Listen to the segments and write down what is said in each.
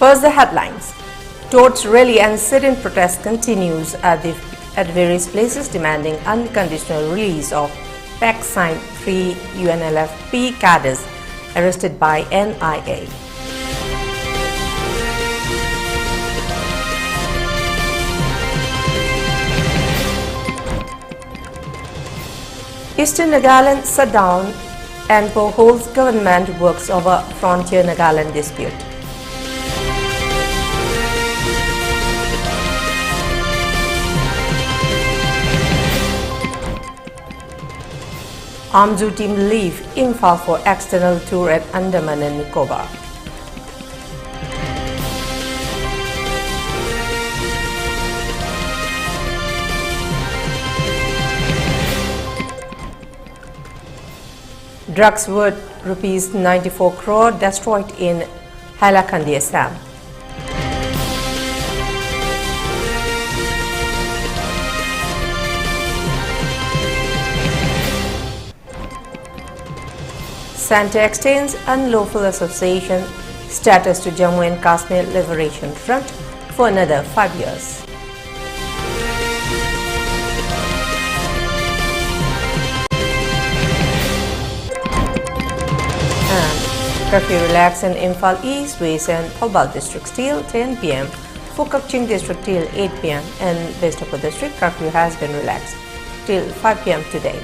First, the headlines. Torch rally and sit-in protest continues at various places demanding unconditional release of PAC-signed 3 UNLF-P cadres arrested by NIA. Eastern Nagaland shutdown and holds government works over frontier Nagaland dispute. Armed team leave Imphal for external tour at Andaman and Nicobar. Drugs worth rupees 94 crore destroyed in Hailakandi, Assam. Centre extends unlawful association status to Jammu and Kashmir Liberation Front for another 5 years. Curfew relaxed in Imphal East, West and Thalbal districts till 10 p.m. For Kakching district till 8 p.m. and West Upper district curfew has been relaxed till 5 p.m. today.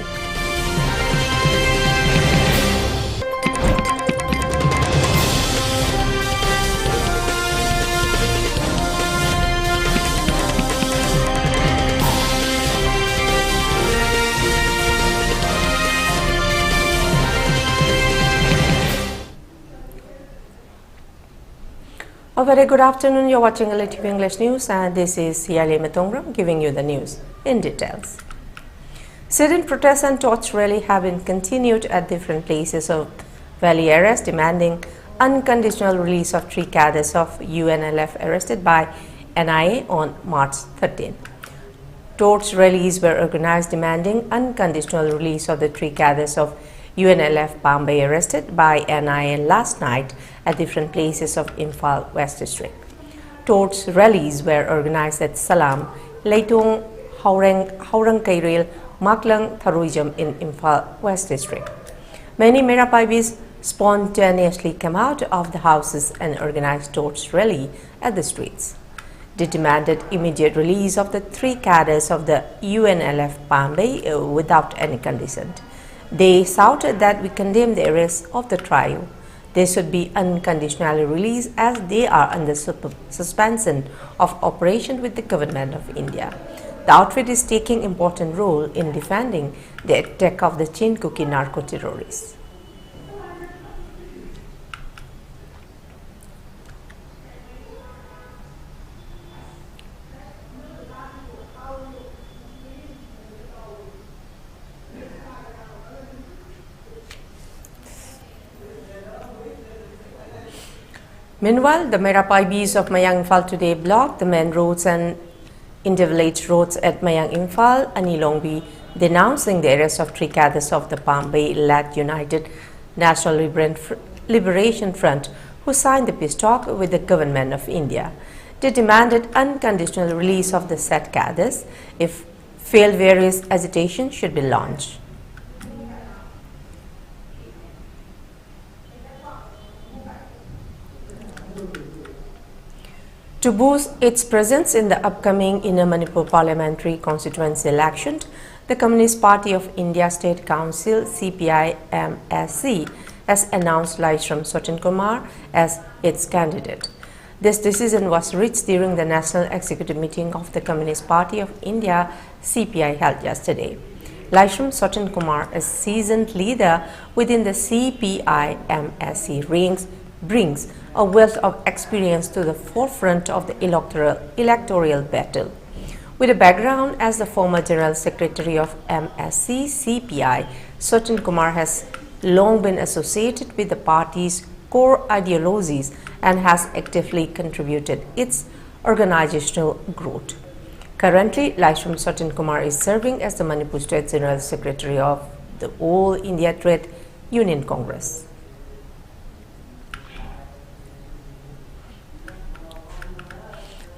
A very good afternoon. You're watching ELITETV English News and this is Heeyai Tongbram giving you the news in details. Sit-in protests and torch rally have been continued at different places of valley areas demanding unconditional release of 3 cadres of UNLF arrested by NIA on March 13. Torch rallies were organized demanding unconditional release of the 3 cadres of UNLF Bombay arrested by NIA last night at different places of Imphal West District. Torch rallies were organized at Salam, Leitung, Haurang Kairil, Maklang, Tharuijam in Imphal West District. Many Merapaibis spontaneously came out of the houses and organized torch rally at the streets. They demanded immediate release of the 3 cadres of the UNLF Bombay without any condition. They shouted that we condemn the arrest of the trio. They should be unconditionally released as they are under suspension of operation with the government of India. The outfit is taking important role in defending the attack of the Chinkuki narco-terrorists. Meanwhile, the Merapaibis of Mayang Imphal today blocked the main roads and intervillage roads at Mayang Imphal and Ilongbi, denouncing the arrest of 3 cadres of the Bombay-led United National Liberation Front who signed the peace talk with the government of India. They demanded unconditional release of the said cadres. If failed, various agitation should be launched. To boost its presence in the upcoming Inner Manipur parliamentary constituency election, the Communist Party of India State Council CPI-MSC has announced Leishram Sachin Kumar as its candidate. This decision was reached during the National Executive Meeting of the Communist Party of India CPI held yesterday. Leishram Sachin Kumar, a seasoned leader within the CPI-MSC ranks, brings a wealth of experience to the forefront of the electoral battle. With a background as the former General Secretary of MSC CPI, Sachin Kumar has long been associated with the party's core ideologies and has actively contributed its organizational growth. Currently, Leishram Sachin Kumar is serving as the Manipur State General Secretary of the All India Trade Union Congress.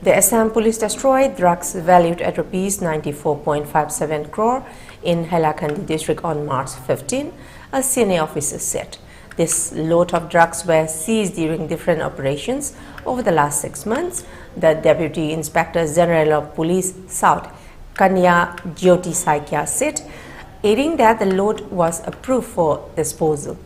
The Assam police destroyed drugs valued at Rs 94.57 crore in Hailakandi district on March 15, a senior officer said. This load of drugs were seized during different operations over the last 6 months, the Deputy Inspector General of Police South, Kanya Jyoti Saikya said, adding that the load was approved for disposal.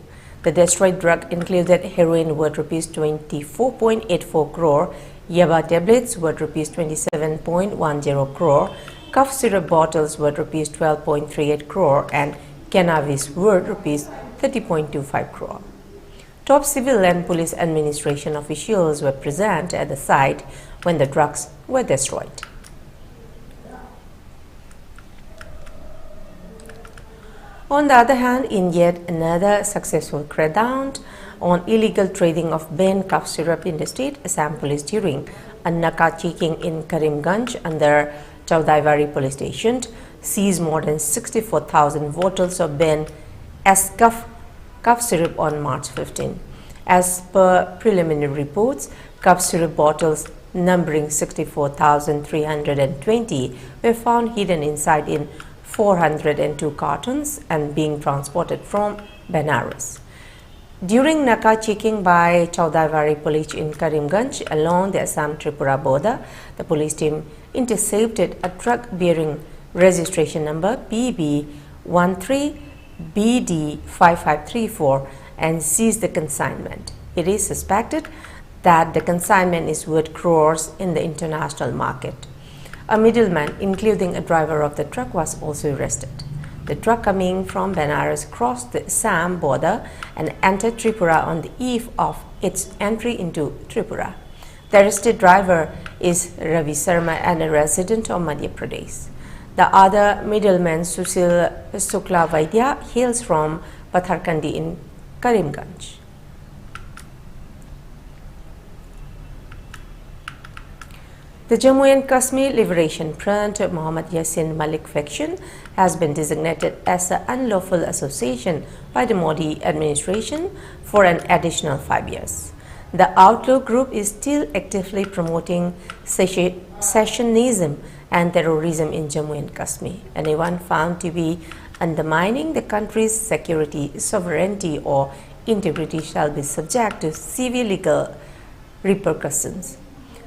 The destroyed drug included heroin worth Rs 24.84 crore, Yaba tablets worth Rs 27.10 crore, cough syrup bottles worth Rs 12.38 crore, and cannabis worth Rs 30.25 crore. Top civil and police administration officials were present at the site when the drugs were destroyed. On the other hand, in yet another successful crackdown on illegal trading of banned cough syrup in the state, Assam police during a narco-checking in Karimganj under Chaudhaiwari police station seized more than 64,000 bottles of banned cough syrup on March 15. As per preliminary reports, cough syrup bottles numbering 64,320 were found hidden inside in 402 cartons and being transported from Benares. During Naka checking by Chaudhaiwari police in Karimganj along the Assam-Tripura border, the police team intercepted a truck bearing registration number PB13BD5534 and seized the consignment. It is suspected that the consignment is worth crores in the international market. A middleman, including a driver of the truck, was also arrested. The truck coming from Benares crossed the Assam border and entered Tripura on the eve of its entry into Tripura. The arrested driver is Ravi Sharma and a resident of Madhya Pradesh. The other middleman, Sushil Sukla Vaidya, hails from Patharkandi in Karimganj. The Jammu and Kashmir Liberation Front Mohammad Yasin Malik faction has been designated as an unlawful association by the Modi administration for an additional 5 years. The outlaw group is still actively promoting secessionism and terrorism in Jammu and Kashmir. Anyone found to be undermining the country's security, sovereignty or integrity shall be subject to severe legal repercussions.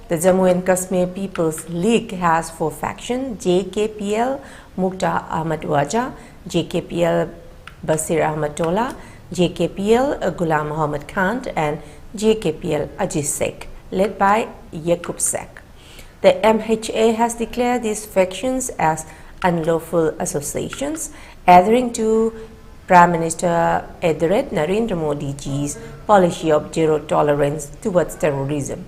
The Jammu and Kashmir People's League has 4 factions: JKPL Mukta Ahmad Waja, JKPL Basir Ahmad Tola, JKPL Ghulam Muhammad Khan and JKPL Ajit Sheikh, led by Yaqub Sheikh. The MHA has declared these factions as unlawful associations, adhering to Prime Minister Narendra Modi ji's policy of zero tolerance towards terrorism.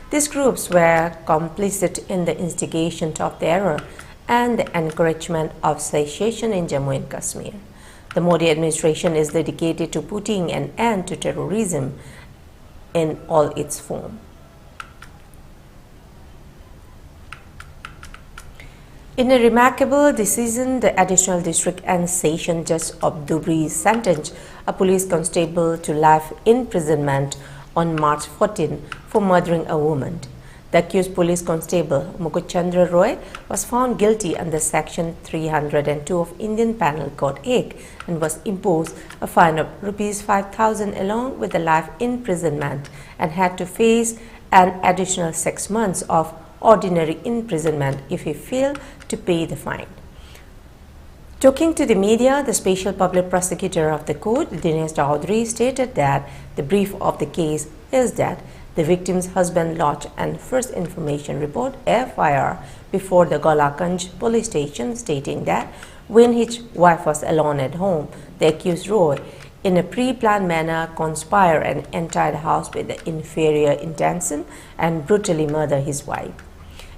These groups were complicit in the instigation of terror and the encouragement of secession in Jammu and Kashmir. The Modi administration is dedicated to putting an end to terrorism in all its forms. In a remarkable decision, the Additional District and Session Judge of Dhubri sentenced a police constable to life imprisonment on March 14 for murdering a woman. The accused police constable, Mukut Chandra Roy, was found guilty under Section 302 of Indian Penal Code Act and was imposed a fine of Rs 5,000 along with a life imprisonment and had to face an additional 6 months of ordinary imprisonment if he failed to pay the fine. Talking to the media, the Special Public Prosecutor of the court, Dinesh Chaudhary, stated that the brief of the case is that the victim's husband lodged an first information report (FIR) before the Golakanj police station, stating that when his wife was alone at home, the accused Roy, in a pre-planned manner, conspired and entered the house with the inferior intention and brutally murdered his wife.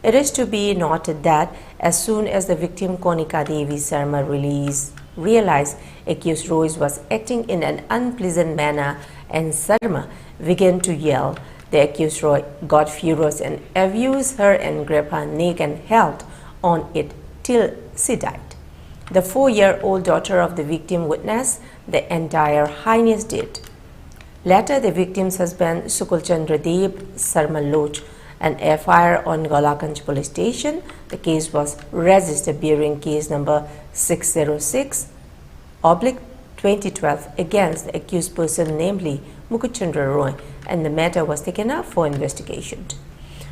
It is to be noted that as soon as the victim Konika Devi Sharma realized accused Roy was acting in an unpleasant manner and Sharma began to yell, the accused Roy got furious and abused her and grabbed her neck and held on it till she died. The 4-year-old daughter of the victim witnessed the entire heinous deed. Later, the victim's husband Sukul Chandra Dev Sharma lodged an FIR on Golakanj police station. The case was registered bearing case number 606/2012 against the accused person, namely Mukuchandra Roy, and the matter was taken up for investigation.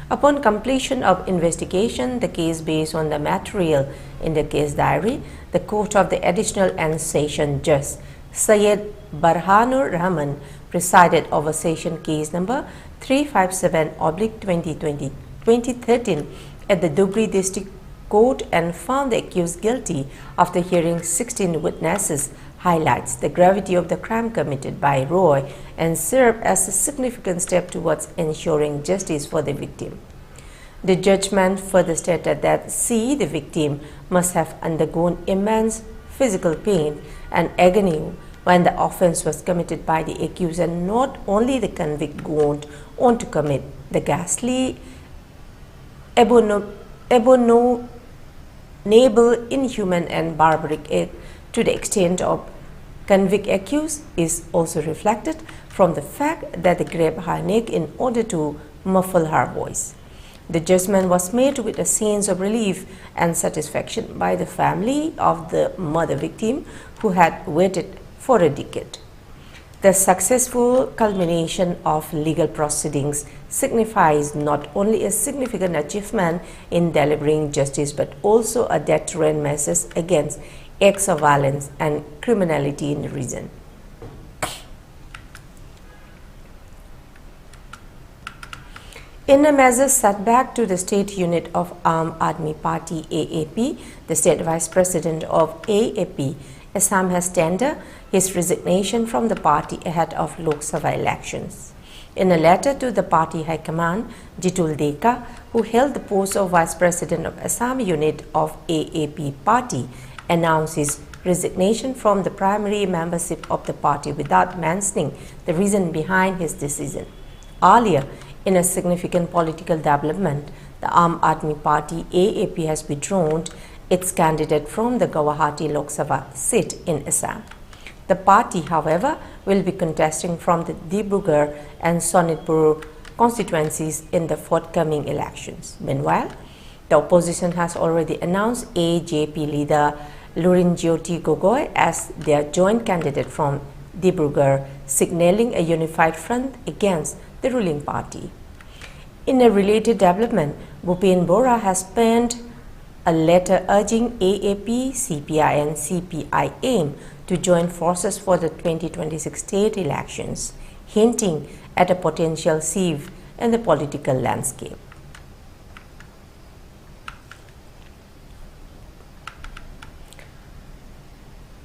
Upon completion of investigation, the case based on the material in the case diary, the Court of the Additional and Session Judge Syed Barhanur Rahman presided over session case number 357/2013 at the Dhubri District Court and found the accused guilty after hearing 16 witnesses, highlights the gravity of the crime committed by Roy and served as a significant step towards ensuring justice for the victim. The judgment further stated that C, the victim, must have undergone immense physical pain and agony when the offence was committed by the accused, and not only the convict went on to commit the ghastly, abominable, inhuman and barbaric act to the extent of convict accused is also reflected from the fact that they grabbed her neck in order to muffle her voice. The judgment was made with a sense of relief and satisfaction by the family of the mother victim, who had waited for a decade. The successful culmination of legal proceedings signifies not only a significant achievement in delivering justice but also a deterrent measure against acts of violence and criminality in the region. In a major setback to the state unit of Aam Aadmi Party AAP, the state vice president of AAP, Assam, has tendered his resignation from the party ahead of Lok Sabha elections. In a letter to the party high command, Jitul Deka, who held the post of vice president of Assam unit of AAP party, announced his resignation from the primary membership of the party without mentioning the reason behind his decision. Earlier, in a significant political development, the Aam Aadmi Party AAP has withdrawn its candidate from the Guwahati Lok Sabha seat in Assam. The party, however, will be contesting from the Dibrugarh and Sonitpur constituencies in the forthcoming elections. Meanwhile, the opposition has already announced AJP leader Lurinjyoti Gogoi as their joint candidate from Dibrugarh, signaling a unified front against the ruling party. In a related development, Bhupen Bora has penned a letter urging AAP, CPI and CPIM to join forces for the 2026 state elections, hinting at a potential sieve in the political landscape.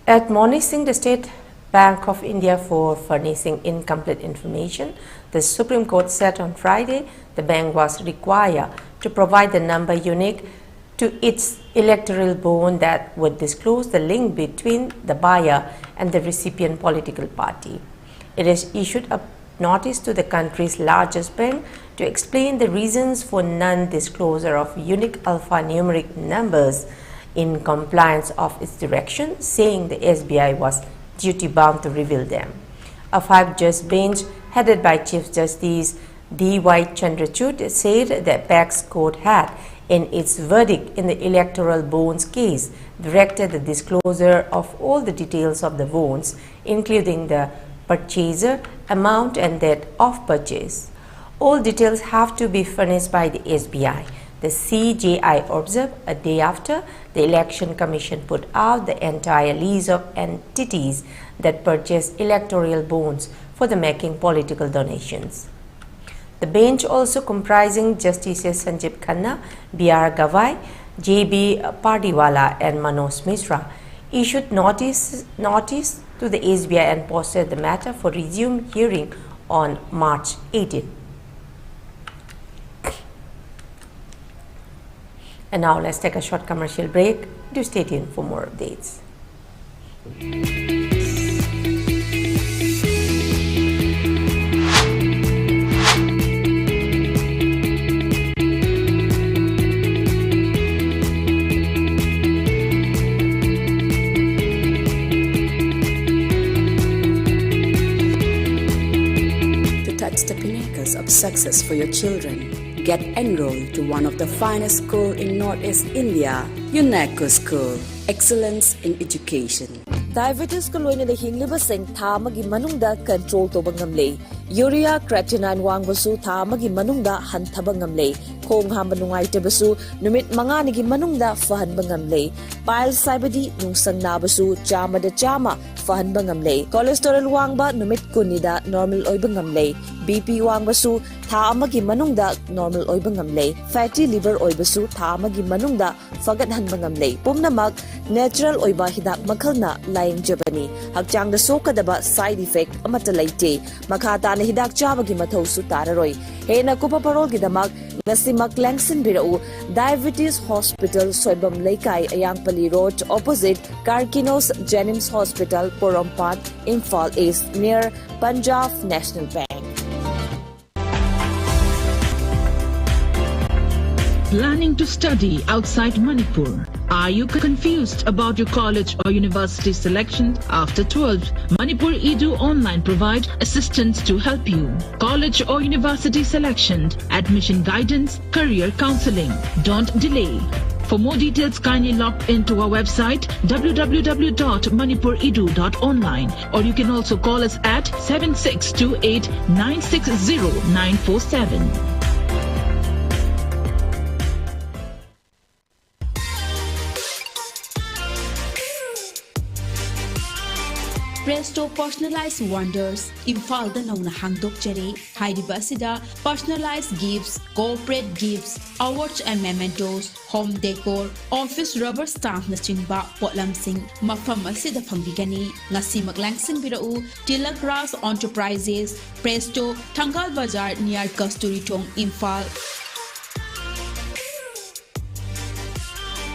Admonishing the State Bank of India for furnishing incomplete information, the Supreme Court said on Friday the bank was required to provide the number unique to its electoral bond that would disclose the link between the buyer and the recipient political party. It has issued a notice to the country's largest bank to explain the reasons for non-disclosure of unique alphanumeric numbers in compliance of its direction, saying the SBI was duty-bound to reveal them. A 5-judge bench headed by Chief Justice D.Y. Chandrachud said that Apex Court had, in its verdict in the electoral bonds case, directed the disclosure of all the details of the bonds, including the purchaser, amount and date of purchase. All details have to be furnished by the SBI. The CJI observed a day after the Election Commission put out the entire list of entities that purchased electoral bonds for the making political donations. The bench, also comprising Justices Sanjeev Khanna, B.R. Gavai, J.B. Pardiwala and Manoj Mishra, issued notice to the SBI and posted the matter for resumed hearing on March 18. And now let's take a short commercial break. Do stay tuned for more updates. To touch the pinnacles of success for your children, Get enrolled to one of the finest schools in Northeast India, UNESCO School. Excellence in Education. Diabetes ko loy na hingliba sing tha magi manungda control to bangamle. Urea creatinine wangbasu tha magi manungda hantaba ngamle. Khong hamba nungai tebasu numit manga nigi manungda fahan bangamle. Bile saibadi nungsang nabasu chama da chama fahan bangamle. Cholesterol wangba numit kunida normal oy bangamle. BP wangbasu tha magi manungda normal oy bangamle. Fatty liver oy basu tha magi manungda fagat han bangamle. Pumnamak natural oiba hidak makhalna laying jabani hakchang da sokadaba side effect amata laite makhata na hidak chabagi mathau su tararoi hena kupa parol gidamak ngasimak langsin birau diabetes hospital soibam laikai ayangpali road opposite Karkinos Jenims Hospital Porompat Imphal East near Punjab National Bank. Planning to study outside Manipur? Are you confused about your college or university selection after 12? Manipur Edu Online provides assistance to help you. College or university selection, admission guidance, career counseling. Don't delay. For more details, kindly log into our website www.manipuredu.online, or you can also call us at 7628 960 947. Presto Personalized Wonders, Imphal da nauna hangdok jare, Hairiba asida personalized gifts, corporate gifts, awards and mementos, home decor, office rubber stamp na chingba potlamsing, mafam asida pangbigani, ngasi maglangsing birau, Tilak Ras Enterprises, Presto, Tangal Bazar near Kasturi Tong, Imphal.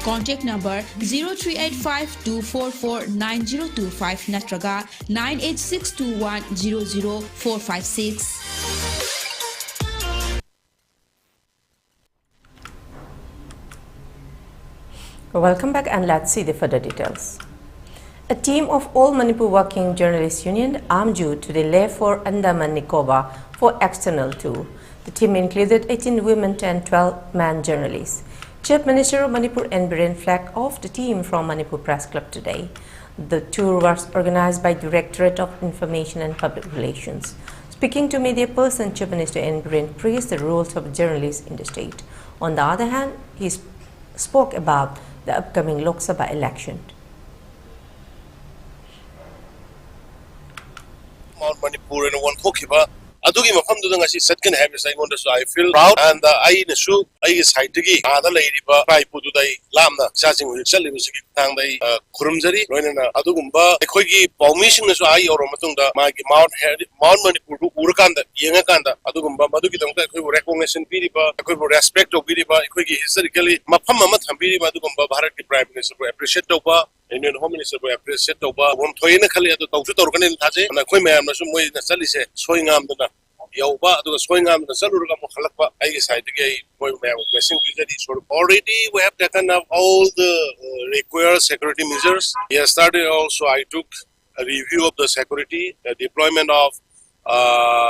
Contact number 0385-244-9025 natraga 98621-00456. Welcome back, and let's see the further details. A team of All Manipur Working Journalists Union AMJU today left for Andaman Nicobar for external tour. The team included 18 women and 12 men journalists. Chief Minister of Manipur N. Biren flagged off the team from Manipur Press Club today. The tour was organized by Directorate of Information and Public Relations. Speaking to media person, Chief Minister N. Biren praised the roles of journalists in the state. On the other hand, he spoke about the upcoming Lok Sabha election. Manipur and one Hokiba. Adugi mafam dudang asi setkan habis I want to so I feel proud and I nasu I is haitigi ada lady ba pai pudu dai lamna sajing hu chali musiki tang dai khurumjari loina adugumba ekhoigi permission nasu I or matung da magi Mount Manipur urkan da yenga kan da adugumba madugi dang ekhoi recognition piri ba ekhoi respect obiri ba ekhoigi historically mafam ama thambiri ba adugumba Bharat ki prime minister appreciate to ba Indian Home Minister appreciate to ba won thoina khali adu tawju torkan thaje na khoi mayam nasu moi na chali se soingam da Yauba, the Swingam, the Salurga Mokalapa, I decided to get already we have taken up all the required security measures. Yes, started also I took a review of the security, the deployment of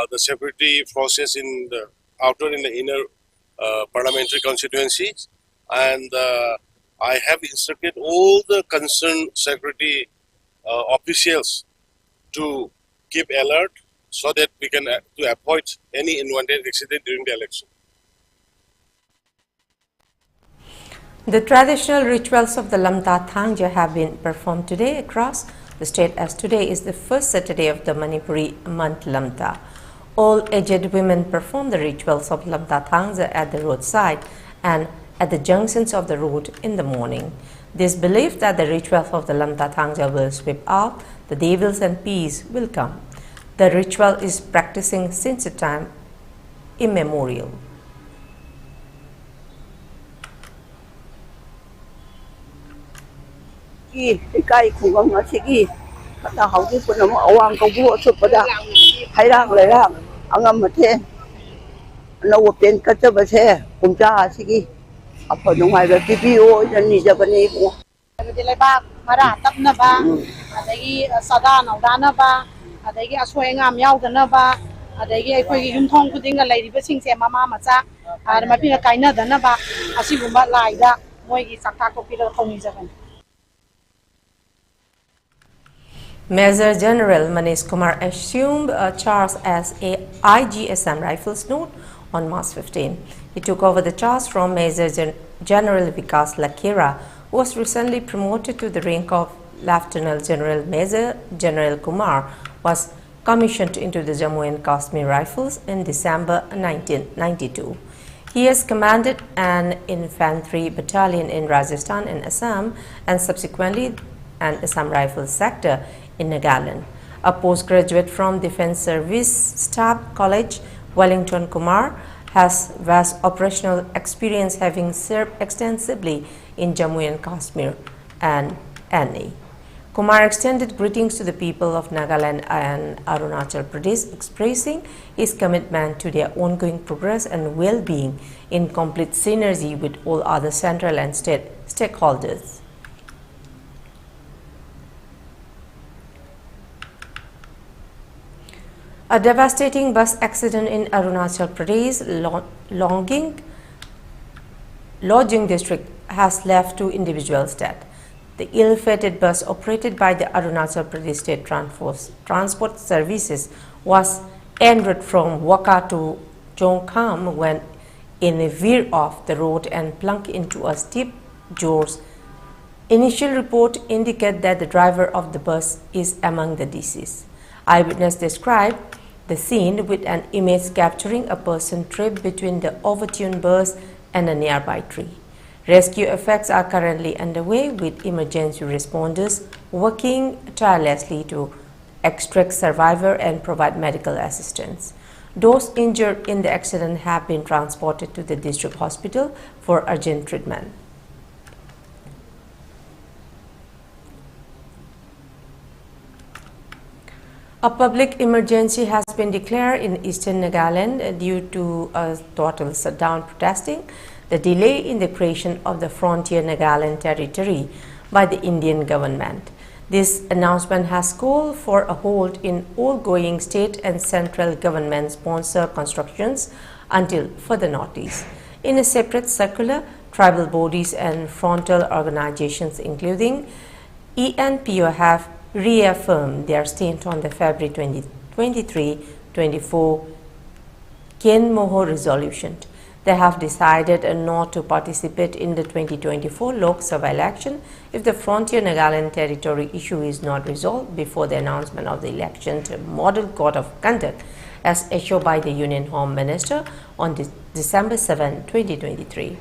the security process in the outer and the inner parliamentary constituencies, and I have instructed all the concerned security officials to keep alert so that we can to avoid any unwanted incident during the election. The traditional rituals of the Lamta Thangja have been performed today across the state, as today is the first Saturday of the Manipuri month Lamta. All aged women perform the rituals of Lamta Thangja at the roadside and at the junctions of the road in the morning. This belief that the rituals of the Lamta Thangja will sweep out the devils and peace will come. The ritual is practicing since a time immemorial. Kai khung nga sigi kata haugi pun mo awang ko buo so pada hairang lerang angam mathe no pen ka cha ba se kumcha sigi apo nungai ba PPO ni jabani ko Leima mara tapna ba adagi sada naudana ba adagi aswengam yaudana ba adagi akhoi yumthong khudinga lairiba singse mama macha ar mapina kaina dana ba asigumba laida moi gi sakta ko pira thongi jaban. Major General Manish Kumar assumed charge as IG Assam Rifles note on March 15. He took over the charge from Major General Vikas Lakera, who was recently promoted to the rank of Lieutenant General. Major General Kumar was commissioned into the Jammu and Kashmir Rifles in December 1992. He has commanded an infantry battalion in Rajasthan and Assam, and subsequently an Assam Rifles sector in Nagaland. A postgraduate from Defence Service Staff College, Wellington Kumar has vast operational experience, having served extensively in Jammu and Kashmir and NA. Kumar extended greetings to the people of Nagaland and Arunachal Pradesh, expressing his commitment to their ongoing progress and well-being in complete synergy with all other central and state stakeholders. A devastating bus accident in Arunachal Pradesh Lodging district has left 2 individuals dead. The ill-fated bus operated by the Arunachal Pradesh State Transport Services was en route from Waka to Jongkham when it veered off the road and plunged into a steep gorge. Initial report indicate that the driver of the bus is among the deceased. Eyewitness described the scene with an image capturing a person trapped between the overturned bus and a nearby tree. Rescue efforts are currently underway, with emergency responders working tirelessly to extract survivor and provide medical assistance. Those injured in the accident have been transported to the district hospital for urgent treatment. A public emergency has been declared in eastern Nagaland due to a total shutdown protesting the delay in the creation of the frontier Nagaland territory by the Indian government. This announcement has called for a hold in all-going state and central government-sponsored constructions until further notice. In a separate circular, tribal bodies and frontal organizations including ENPO have reaffirmed their stand on the February 23-24 Kenmoho resolution. They have decided not to participate in the 2024 Lok Sabha election if the frontier Nagaland territory issue is not resolved before the announcement of the election model code of conduct as issued by the Union Home Minister on December 7, 2023.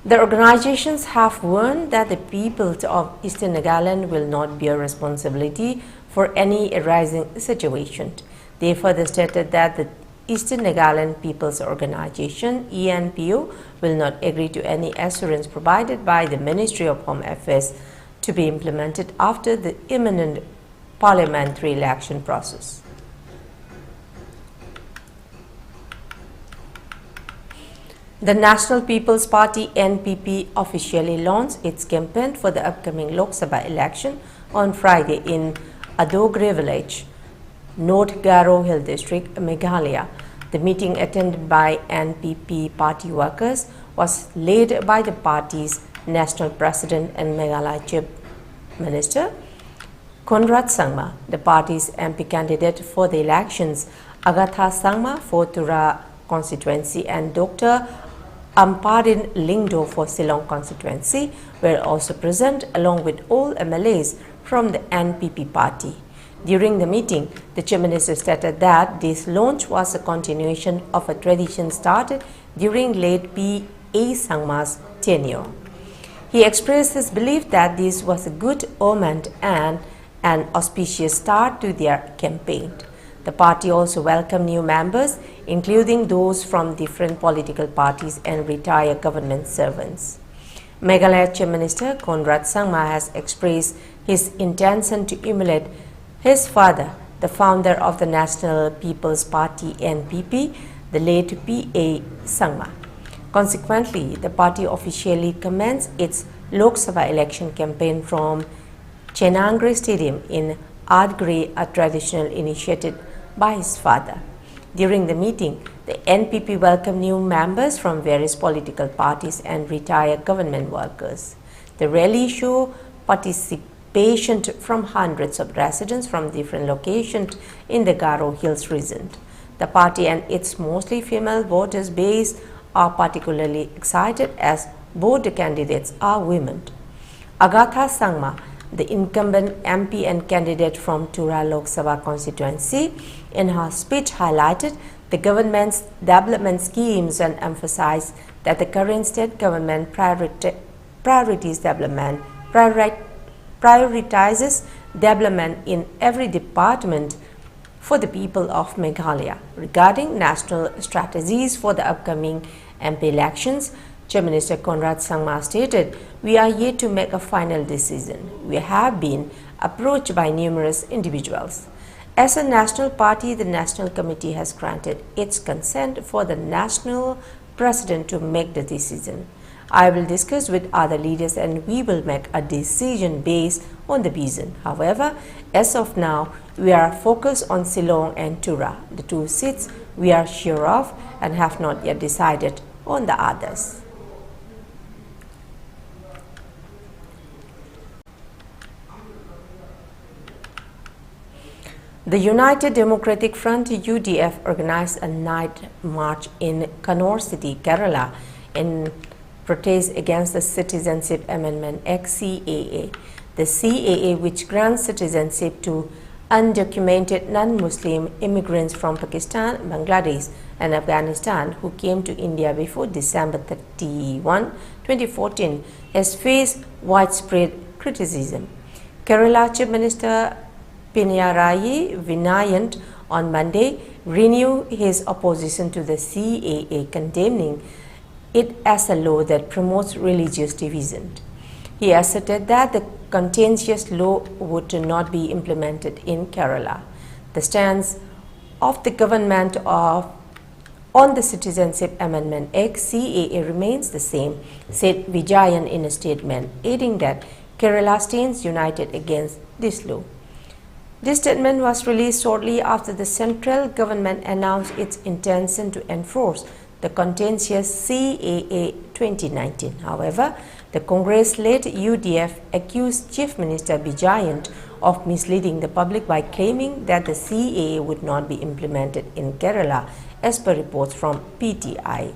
The organizations have warned that the people of Eastern Nagaland will not bear responsibility for any arising situation. They further stated that the Eastern Nagaland People's Organization (ENPO) will not agree to any assurance provided by the Ministry of Home Affairs to be implemented after the imminent parliamentary election process. The National People's Party (NPP) officially launched its campaign for the upcoming Lok Sabha election on Friday in Adogre village, North Garo Hill District, Meghalaya. The meeting attended by NPP party workers was led by the party's national president and Meghalaya Chief Minister, Conrad Sangma. The party's MP candidate for the elections, Agatha Sangma for Tura constituency and Dr. Amparin Lingdo for Silong constituency were also present along with all MLAs from the NPP party. During the meeting, the Chief Minister stated that this launch was a continuation of a tradition started during late P.A. Sangma's tenure. He expressed his belief that this was a good omen and an auspicious start to their campaign. The party also welcomed new members, including those from different political parties and retired government servants. Meghalaya Chief Minister Conrad Sangma has expressed his intention to emulate his father, the founder of the National People's Party (NPP), the late P.A. Sangma. Consequently, the party officially commenced its Lok Sabha election campaign from Chenangre Stadium in Adgre, a traditional initiative by his father. During the meeting, the NPP welcomed new members from various political parties and retired government workers. The rally showed participation from hundreds of residents from different locations in the Garo Hills region. The party and its mostly female voters base are particularly excited as both the candidates are women. Agatha Sangma, the incumbent MP and candidate from Tura Lok Sabha constituency, in her speech highlighted the government's development schemes and emphasized that the current state government prioritizes development in every department for the people of Meghalaya. Regarding national strategies for the upcoming MP elections, Chief Minister Conrad Sangma stated, "We are yet to make a final decision. We have been approached by numerous individuals. As a national party, the National Committee has granted its consent for the national president to make the decision. I will discuss with other leaders and we will make a decision based on the vision. However, as of now, we are focused on Shillong and Tura, the two seats we are sure of and have not yet decided on the others." The United Democratic Front UDF organized a night march in Kannur city, Kerala, in protest against the Citizenship Amendment Act CAA. The CAA, which grants citizenship to undocumented non-Muslim immigrants from Pakistan, Bangladesh and Afghanistan who came to India before December 31, 2014, has faced widespread criticism. Kerala Chief Minister Pinarayi Vijayan on Monday renewed his opposition to the CAA, condemning it as a law that promotes religious division. He asserted that the contentious law would not be implemented in Kerala. The stance of the government on the Citizenship Amendment Act CAA remains the same, said Vijayan in a statement, adding that Kerala stands united against this law. This statement was released shortly after the central government announced its intention to enforce the contentious CAA 2019. However, the Congress-led UDF accused Chief Minister Vijayan of misleading the public by claiming that the CAA would not be implemented in Kerala, as per reports from PTI.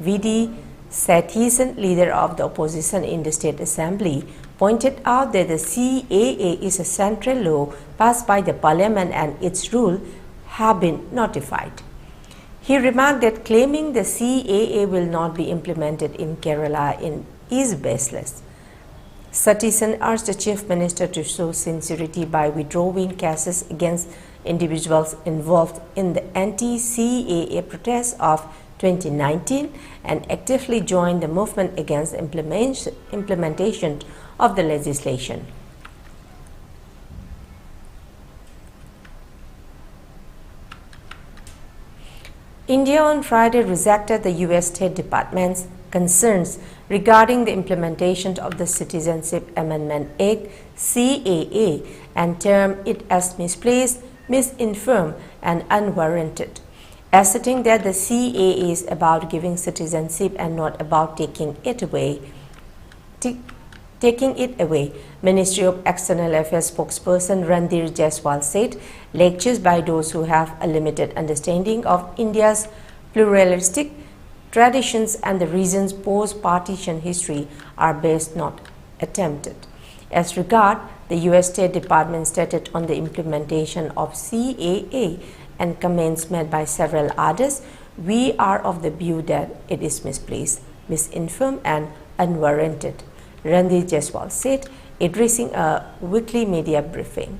VD Sathisan, leader of the opposition in the State Assembly, pointed out that the CAA is a central law passed by the Parliament and its rules have been notified. He remarked that claiming the CAA will not be implemented in Kerala is baseless. Sathisan urged the Chief Minister to show sincerity by withdrawing cases against individuals involved in the anti-CAA protests of 2019 and actively join the movement against the implementation of the legislation. India on Friday rejected the U.S. State Department's concerns regarding the implementation of the Citizenship Amendment Act CAA and termed it as misplaced, misinformed and unwarranted, asserting that the CAA is about giving citizenship and not about taking it away. Ministry of External Affairs spokesperson Randhir Jaiswal said lectures by those who have a limited understanding of India's pluralistic traditions and the region's post-partition history are best not attempted. As regard the U.S. State Department stated on the implementation of CAA and comments made by several others, we are of the view that it is misplaced, misinformed and unwarranted, Randhir Jaiswal said, addressing a weekly media briefing.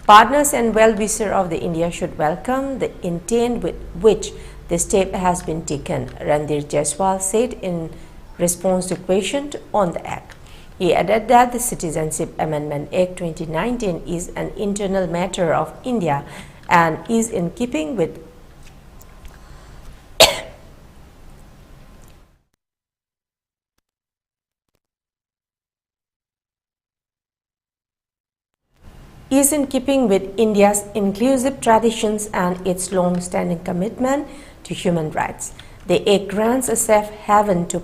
Partners and well-wishers of the India should welcome the intent with which the step has been taken, Randhir Jaiswal said in response to questions on the act. He added that the Citizenship Amendment Act 2019 is an internal matter of India and is in keeping with is in keeping with India's inclusive traditions and its long-standing commitment to human rights. The act grants a safe haven to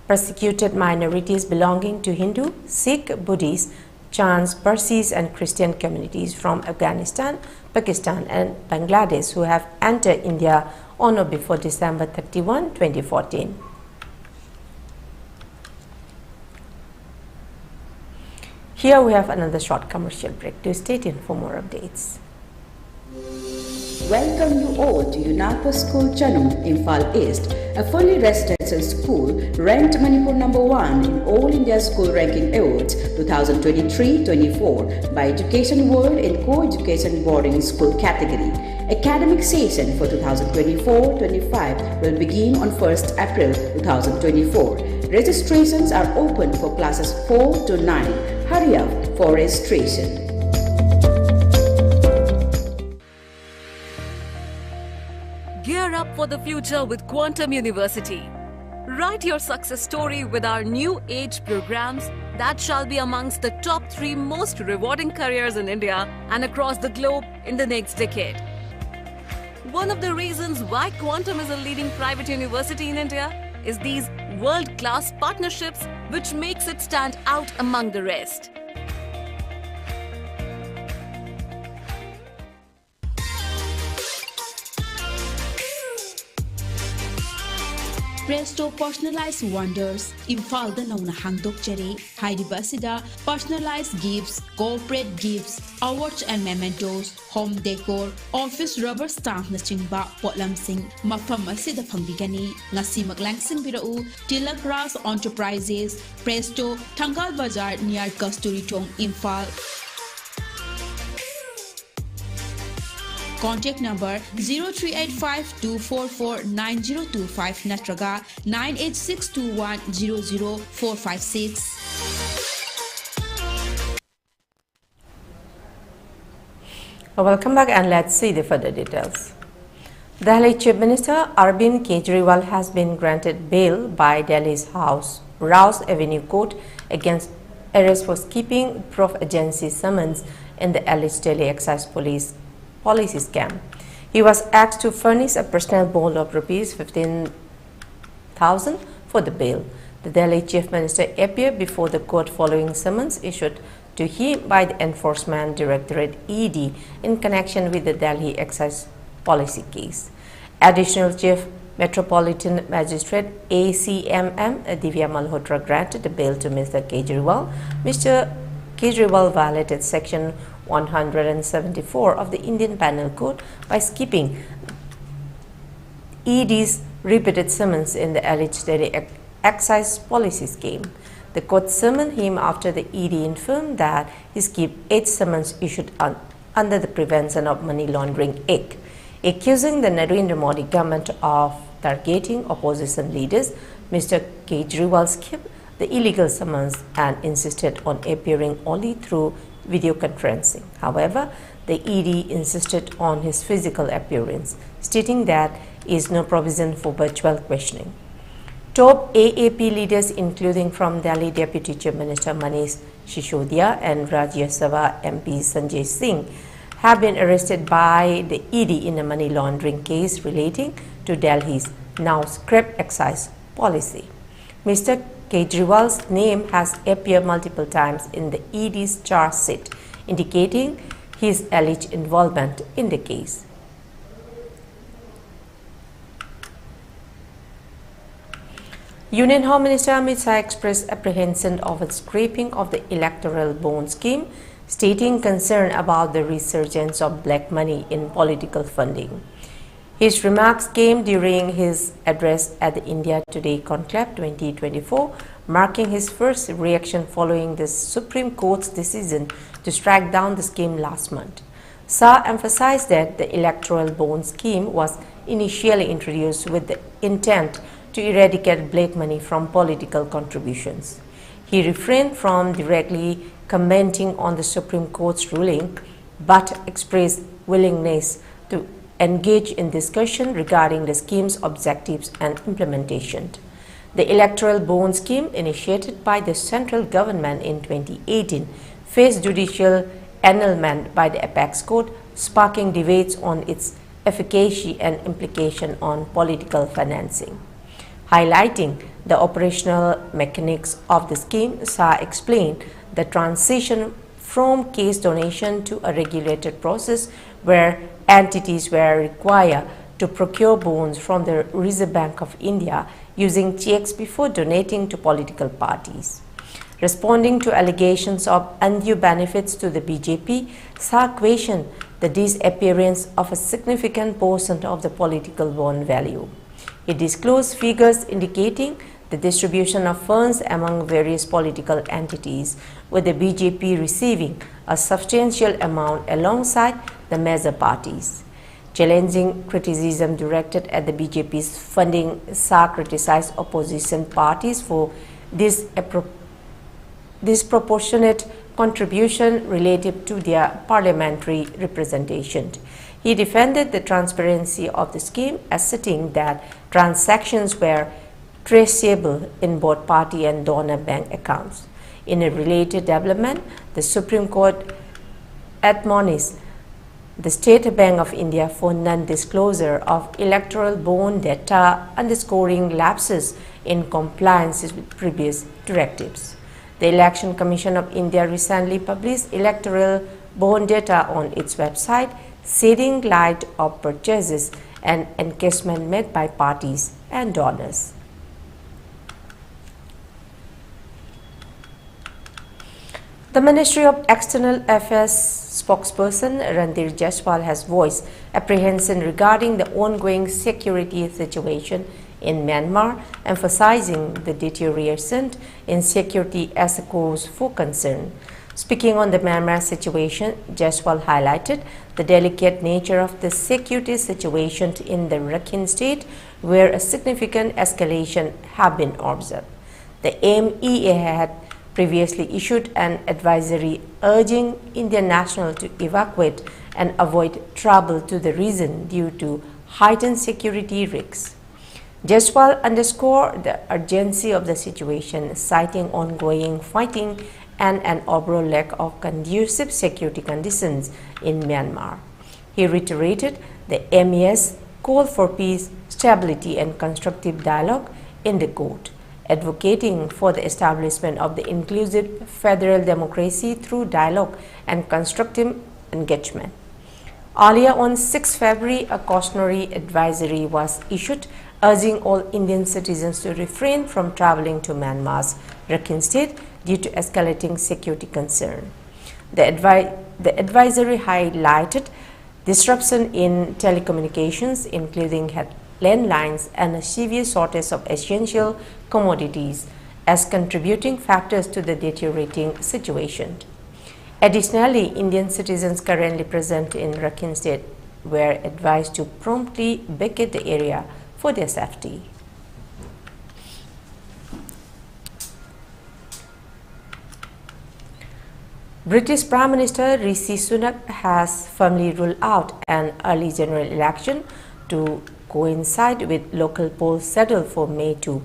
persecuted minorities belonging to Hindu, Sikh, Buddhist, Jains, Parsis and Christian communities from Afghanistan, Pakistan and Bangladesh who have entered India on or before December 31, 2014. Here we have another short commercial break. Do stay tuned for more updates. Welcome you all to UNAPO School Chanum, Imphal East, a fully residential school ranked Manipur #1 in All India School Ranking Awards 2023-24 by Education World in Co-Education Boarding School category. Academic session for 2024-25 will begin on 1st April 2024. Registrations are open for classes 4 to 9. Hurry up for registration. Gear up for the future with Quantum University. Write your success story with our new age programs that shall be amongst the top 3 most rewarding careers in India and across the globe in the next decade. One of the reasons why Quantum is a leading private university in India is these world-class partnerships which makes it stand out among the rest. Presto personalized wonders, Imphal da nauna hangdok jare, Haidibasida, personalized gifts, corporate gifts, awards and mementos, home decor, office rubber stamp na chingba, potlam sing, mafam asida phangbigani, ngasi maglangsing birau, Tilak Ras Enterprises, Presto, Thangal Bazar near Kasturi Tong, Imphal. Contact number 0385-244-9025 natraga 98621-00456. Welcome back and let's see the further details. Delhi Chief Minister Arvind Kejriwal has been granted bail by Delhi's Rouse Avenue Court against arrest for skipping Prof Agency summons in the alleged Delhi Excise Police policy scam. He was asked to furnish a personal bond of rupees 15,000 for the bail. The Delhi Chief Minister appeared before the court following summons issued to him by the Enforcement Directorate (ED) in connection with the Delhi Excise Policy case. Additional Chief Metropolitan Magistrate ACMM Divya Malhotra granted the bail to Mr. Kejriwal. Mr. Kejriwal violated Section 174 of the Indian Penal Code by skipping ED's repeated summons in the alleged Delhi excise policy scheme. The court summoned him after the ED informed that he skipped 8 summons issued under the Prevention of Money Laundering Act, accusing the Narendra Modi government of targeting opposition leaders. Mr. Kejriwal skipped the illegal summons and insisted on appearing only through video conferencing. However, the ED insisted on his physical appearance, stating that is no provision for virtual questioning. Top AAP leaders, including from Delhi Deputy Chief Minister Manish Sisodia and Rajya Sabha MP Sanjay Singh, have been arrested by the ED in a money laundering case relating to Delhi's now scrapped excise policy. Mr. Kejriwal's name has appeared multiple times in the ED's charge sheet, indicating his alleged involvement in the case. Union Home Minister Amit Shah expressed apprehension of the scrapping of the Electoral bond scheme, stating concern about the resurgence of black money in political funding. His remarks came during his address at the India Today Conclave 2024, marking his first reaction following the Supreme Court's decision to strike down the scheme last month. Shah emphasized that the Electoral bond scheme was initially introduced with the intent to eradicate black money from political contributions. He refrained from directly commenting on the Supreme Court's ruling, but expressed willingness to engage in discussion regarding the scheme's objectives and implementation. The Electoral bond scheme, initiated by the central government in 2018, faced judicial annulment by the Apex Court, sparking debates on its efficacy and implication on political financing. Highlighting the operational mechanics of the scheme, Shah explained the transition from case donation to a regulated process where entities were required to procure bonds from the Reserve Bank of India using checks before donating to political parties. Responding to allegations of undue benefits to the BJP, Shah questioned the disappearance of a significant portion of the political bond value. He disclosed figures indicating the distribution of funds among various political entities, with the BJP receiving a substantial amount alongside the major parties. Challenging criticism directed at the BJP's funding, Shah criticized opposition parties for disproportionate contribution relative to their parliamentary representation. He defended the transparency of the scheme, asserting that transactions were traceable in both party and donor bank accounts. In a related development, the Supreme Court admonished the State Bank of India for non-disclosure of electoral bond data, underscoring lapses in compliance with previous directives. The Election Commission of India recently published electoral bond data on its website, shedding light on purchases and encashment made by parties and donors. The Ministry of External Affairs spokesperson Randir Jaiswal has voiced apprehension regarding the ongoing security situation in Myanmar, emphasizing the deterioration in security as a cause for concern. Speaking on the Myanmar situation, Jaiswal highlighted the delicate nature of the security situation in the Rakhine state, where a significant escalation have been observed. The MEA had previously issued an advisory urging Indian nationals to evacuate and avoid travel to the region due to heightened security risks. Jaiswal underscored the urgency of the situation, citing ongoing fighting and an overall lack of conducive security conditions in Myanmar. He reiterated the MEA's call for peace, stability and constructive dialogue in the court, advocating for the establishment of the inclusive federal democracy through dialogue and constructive engagement. Earlier on 6 February, a cautionary advisory was issued urging all Indian citizens to refrain from traveling to Myanmar's Rakhine state due to escalating security concern. The advisory highlighted disruption in telecommunications, including landlines and a severe shortage of essential commodities, as contributing factors to the deteriorating situation. Additionally, Indian citizens currently present in Rakhine state were advised to promptly vacate the area for their safety. British Prime Minister Rishi Sunak has firmly ruled out an early general election to coincide with local polls scheduled for May 2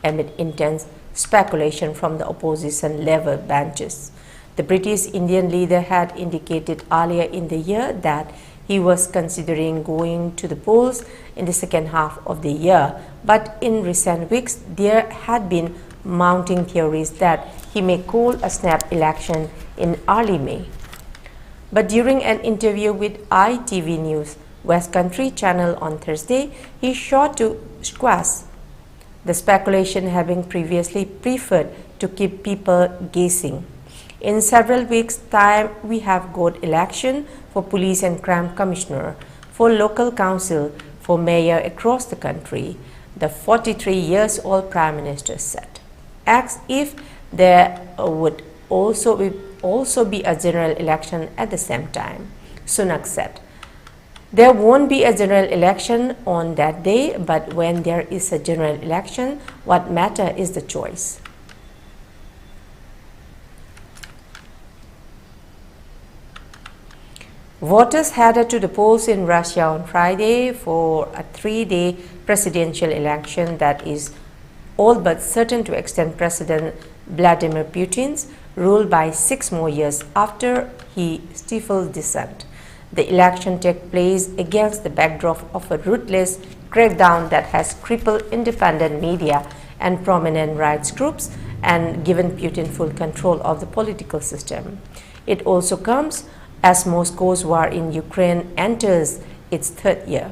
amid intense speculation from the opposition Labour benches. The British Indian leader had indicated earlier in the year that he was considering going to the polls in the second half of the year, but in recent weeks there had been mounting theories that he may call a snap election in early May. But during an interview with ELITETV News West Country channel on Thursday, he sought to squash the speculation, having previously preferred to keep people guessing. In several weeks' time, we have got election for police and crime commissioner, for local council, for mayor across the country, the 43-year-old Prime Minister said. Asked if there would also be a general election at the same time, Sunak said, "There won't be a general election on that day, but when there is a general election, what matters is the choice." Voters headed to the polls in Russia on Friday for a 3-day presidential election that is all but certain to extend President Vladimir Putin's rule by 6 more years after he stifled dissent. The election took place against the backdrop of a ruthless crackdown that has crippled independent media and prominent rights groups and given Putin full control of the political system. It also comes as Moscow's war in Ukraine enters its 3rd year.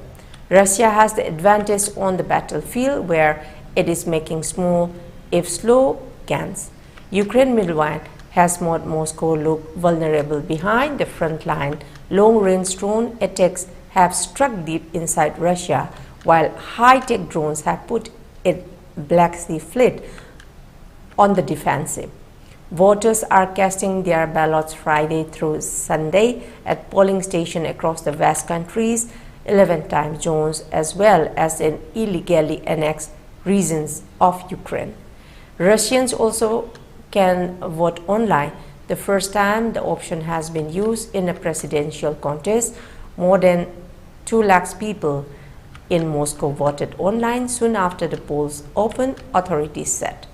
Russia has the advantage on the battlefield, where it is making small, if slow, gains. Ukraine, meanwhile, has made Moscow look vulnerable behind the front line. Long-range drone attacks have struck deep inside Russia, while high-tech drones have put its Black Sea Fleet on the defensive. Voters are casting their ballots Friday through Sunday at polling stations across the West country's 11 time zones, as well as in illegally annexed regions of Ukraine. Russians also can vote online. The first time the option has been used in a presidential contest. More than 2 lakh people in Moscow voted online soon after the polls opened, authorities said.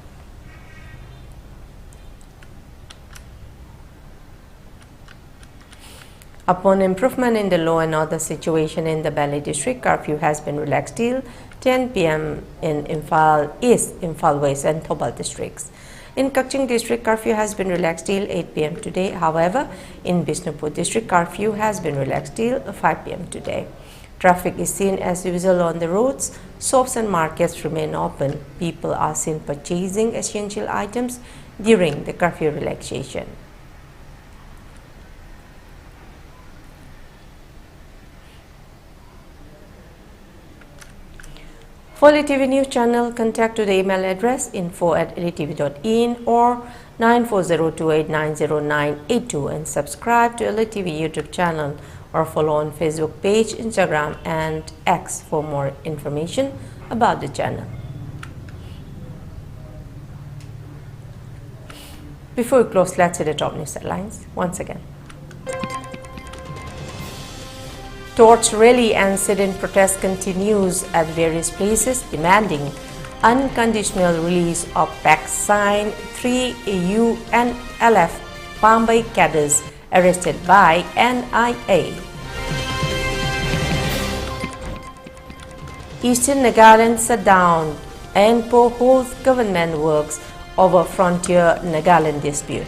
Upon improvement in the law and order situation in the Bali district, curfew has been relaxed till 10 p.m. in Imphal East, Imphal West and Thoubal districts. In Kaching district, curfew has been relaxed till 8 p.m. today. However, in Bishnupur district, curfew has been relaxed till 5 p.m. today. Traffic is seen as usual on the roads. Shops and markets remain open. People are seen purchasing essential items during the curfew relaxation. For ELITETV News channel, contact to the email address info@elitetv.in or 9402890982 and subscribe to ELITETV YouTube channel or follow on Facebook page, Instagram and X for more information about the channel. Before we close, let's see the top news headlines once again. Torch rally and sit-in protest continues at various places, demanding unconditional release of Pakistan 3 UNLF Bombay cadres arrested by NIA. Eastern Nagaland shut down and holds government works over frontier Nagaland dispute.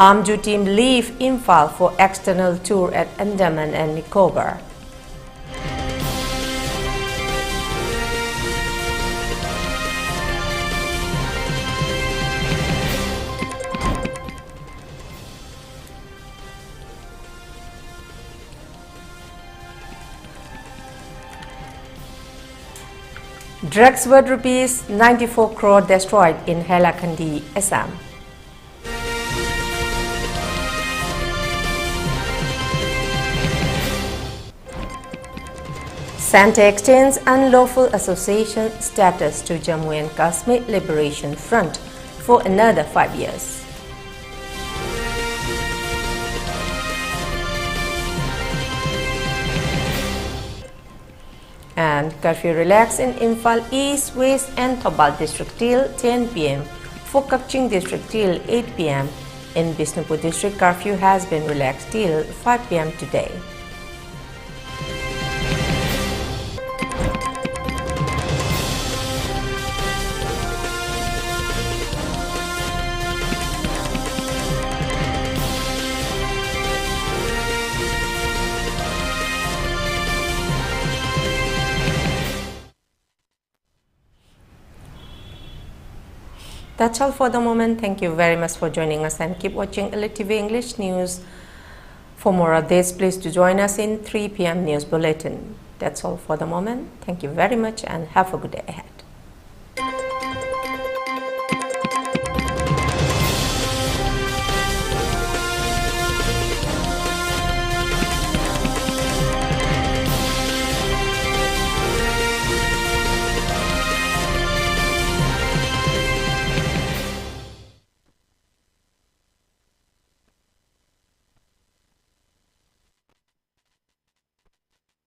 Amju team leave Imphal for external tour at Andaman and Nicobar. Drugs worth ₹94 crore destroyed in Hailakandi, Assam. Santa extends unlawful association status to Jammu and Kashmir Liberation Front for another 5 years. And curfew relaxed in Imphal East, West and Thoubal district till 10 p.m. For Kaching district till 8 p.m. In Bishnupur district, curfew has been relaxed till 5 p.m. today. That's all for the moment. Thank you very much for joining us and keep watching ELITETV English News. For more updates, please do join us in 3 p.m. News Bulletin. That's all for the moment. Thank you very much and have a good day ahead.